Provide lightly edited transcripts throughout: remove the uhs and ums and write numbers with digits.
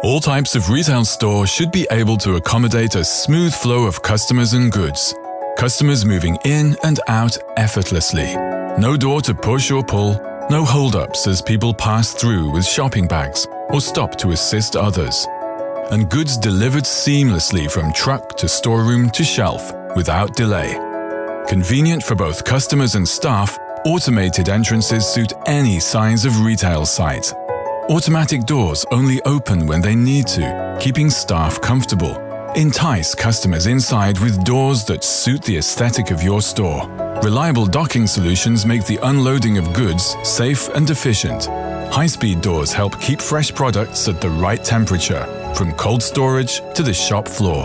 All types of retail store should be able to accommodate a smooth flow of customers and goods. Customers moving in and out effortlessly. No door to push or pull, no hold-ups as people pass through with shopping bags or stop to assist others. And goods delivered seamlessly from truck to storeroom to shelf without delay. Convenient for both customers and staff, automated entrances suit any size of retail site. Automatic doors only open when they need to, keeping staff comfortable. Entice customers inside with doors that suit the aesthetic of your store. Reliable docking solutions make the unloading of goods safe and efficient. High-speed doors help keep fresh products at the right temperature, from cold storage to the shop floor.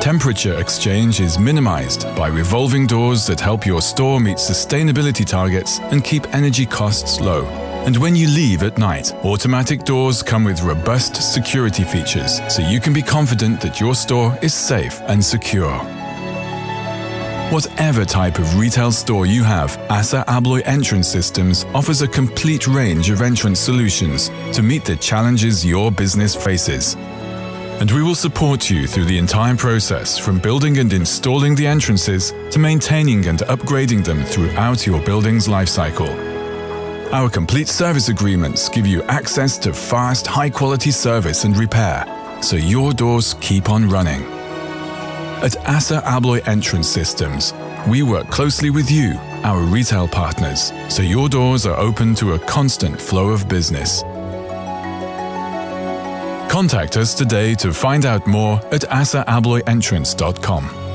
Temperature exchange is minimized by revolving doors that help your store meet sustainability targets and keep energy costs low. And when you leave at night, automatic doors come with robust security features, so you can be confident that your store is safe and secure. Whatever type of retail store you have, ASSA ABLOY Entrance Systems offers a complete range of entrance solutions to meet the challenges your business faces. And we will support you through the entire process, from building and installing the entrances to maintaining and upgrading them throughout your building's lifecycle. Our complete service agreements give you access to fast, high-quality service and repair, so your doors keep on running. At ASSA ABLOY Entrance Systems, we work closely with you, our retail partners, so your doors are open to a constant flow of business. Contact us today to find out more at assabloyentrance.com.